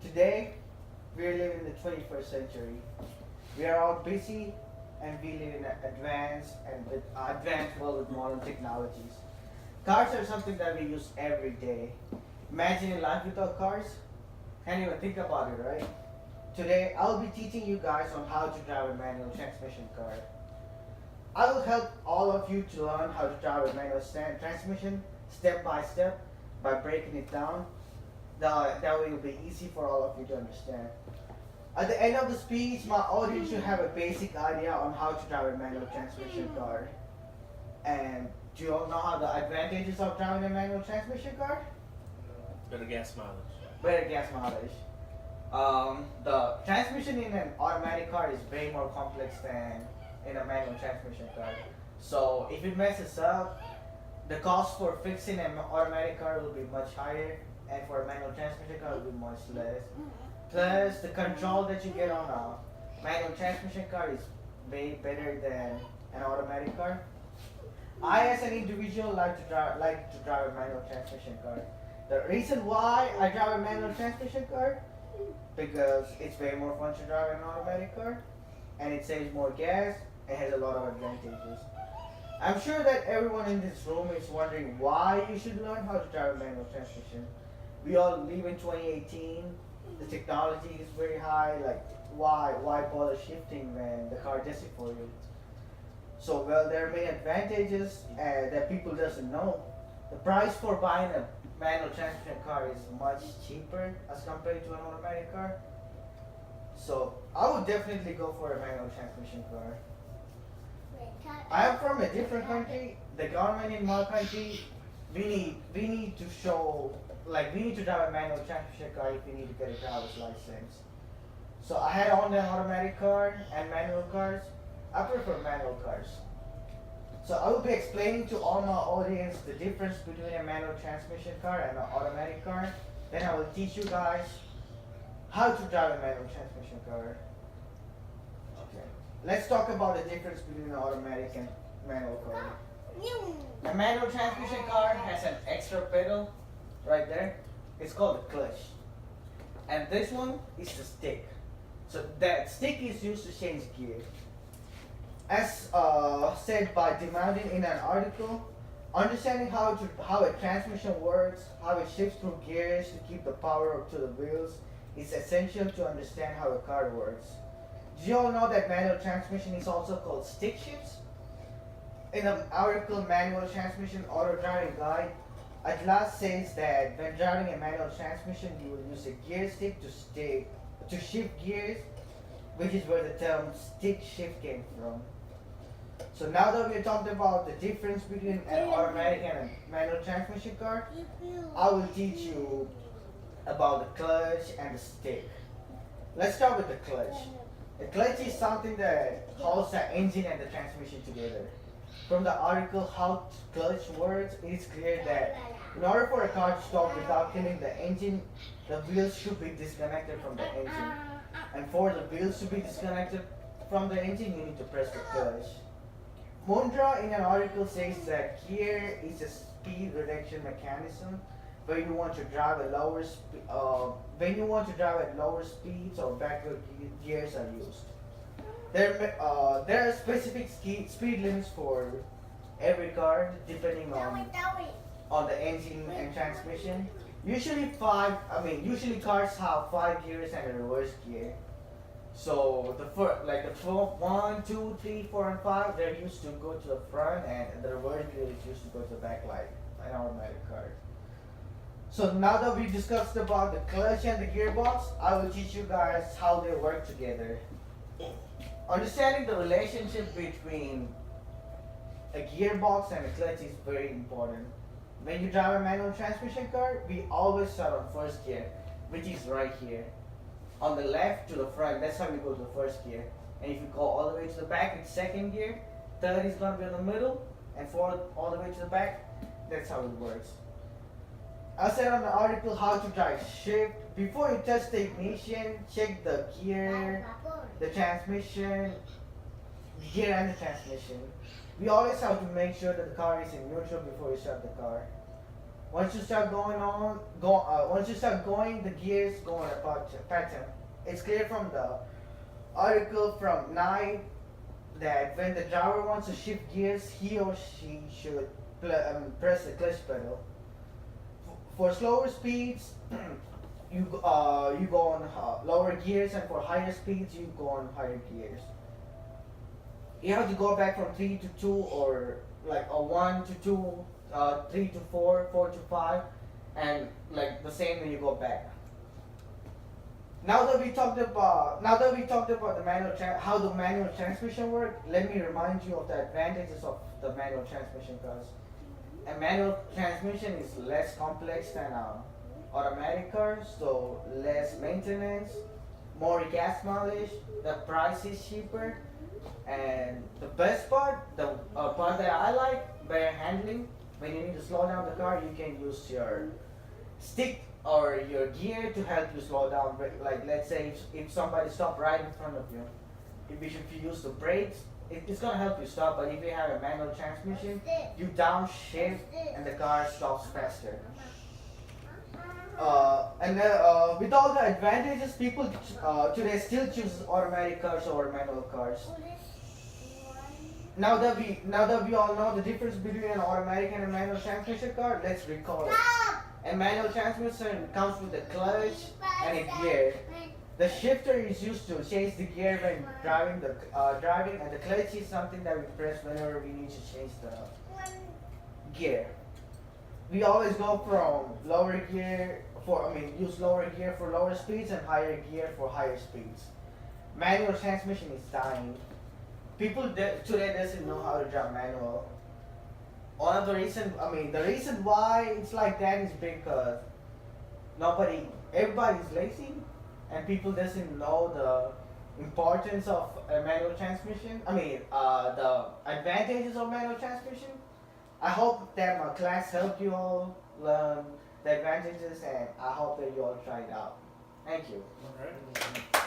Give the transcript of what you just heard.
Today, we live in the 21st century. We are all busy and we live in an advanced world with modern technologies. Cars are something that we use every day. Imagine a life without cars? Can't even think about it, right? Today, I'll be teaching you guys on how to drive a manual transmission car. I will help all of you to learn how to drive a manual transmission step by step by breaking it down. That way it will be easy for all of you to understand. At the end of the speech, my audience should have a basic idea on how to drive a manual transmission car. And do you all know how the advantages of driving a manual transmission car? Better gas mileage. Better gas mileage. The transmission in an automatic car is way more complex than in a manual transmission car. So if it messes up, the cost for fixing an automatic car will be much higher, and for a manual transmission car will be much less. Plus, the control that you get on a manual transmission car is way better than an automatic car. I, as an individual, like to drive a manual transmission car. The reason why I drive a manual transmission car, because it's way more fun to drive an automatic car, and it saves more gas and has a lot of advantages. I'm sure that everyone in this room is wondering why you should learn how to drive a manual transmission. We all live in 2018. The technology is very high. Like, why bother shifting when the car does it for you? So, well, there are many advantages that people doesn't know. The price for buying a manual transmission car is much cheaper as compared to an automatic car. So, I would definitely go for a manual transmission car. I am from a different country. The government in my country, we need to show, like, we need to drive a manual transmission car if we need to get a driver's license. So I had owned an automatic car and manual cars. I prefer manual cars. So I will be explaining to all my audience the difference between a manual transmission car and an automatic car. Then I will teach you guys how to drive a manual transmission car. Okay. Let's talk about the difference between an automatic and manual car. A manual transmission car has an extra pedal right there. It's called the clutch. And this one is the stick. So that stick is used to change gear. As said by demanding in an article, understanding how a transmission works, how it shifts through gears to keep the power up to the wheels, is essential to understand how a car works. Do you all know that manual transmission is also called stick shifts? In the article Manual Transmission Auto Driving Guide, at last says that when driving a manual transmission, you will use a gear stick to shift gears, which is where the term stick shift came from. So now that we're talking about the difference between an automatic and a manual transmission car, I will teach you about the clutch and the stick. Let's start with the clutch. The clutch is something that holds the engine and the transmission together. From the article How Clutch Works, it is clear that in order for a car to stop without killing the engine, the wheels should be disconnected from the engine. And for the wheels to be disconnected from the engine, you need to press the clutch. Mundra in an article says that gear is a speed reduction mechanism when you want to drive at lower speeds or backward gears are used. There are specific speed limits for every car depending on the engine and transmission. Usually cars have 5 gears and a reverse gear. So the 1, 2, 3, 4, and 5, they're used to go to the front, and the reverse gear is used to go to the back like an automatic car. So now that we discussed about the clutch and the gearbox, I will teach you guys how they work together. Understanding the relationship between a gearbox and a clutch is very important. When you drive a manual transmission car, we always start on first gear, which is right here. On the left to the front, that's how we go to the first gear. And if you go all the way to the back, it's second gear. Third is going to be in the middle, and fourth all the way to the back. That's how it works. I said on the article How to Drive Shift, before you touch the ignition, check the gear, the transmission, gear and the transmission. We always have to make sure that the car is in neutral before you start the car. Once you start once you start going, the gears go in a pattern. It's clear from the article from Nye that when the driver wants to shift gears, he or she should press the clutch pedal. For slower speeds, you go on lower gears, and for higher speeds, you go on higher gears. You have to go back from 3 to 2, or like a 1 to 2, 3 to 4, 4 to 5, and like the same when you go back. Now that we talked about how the manual transmission work, let me remind you of the advantages of the manual transmission cars. A manual transmission is less complex than automatic cars, so less maintenance, more gas mileage, the price is cheaper, and the best part, the part that I like, better handling. When you need to slow down the car, you can use your stick or your gear to help you slow down. Like let's say if somebody stopped right in front of you, if you use the brakes, it's gonna help you stop. But if you have a manual transmission, you downshift and the car stops faster. With all the advantages, people today still choose automatic cars over manual cars. Now that we all know the difference between an automatic and a manual transmission car, let's recall it. A manual transmission comes with a clutch and a gear. The shifter is used to change the gear when driving, and the clutch is something that we press whenever we need to change the gear. We always go from use lower gear for lower speeds and higher gear for higher speeds. Manual transmission is dying. People today doesn't know how to drive manual. One of the the reason why it's like that is because everybody's lazy, and people doesn't know the importance of a manual transmission. The advantages of manual transmission. I hope that my class helped you all learn the advantages, and I hope that you all try it out. Thank you. All right.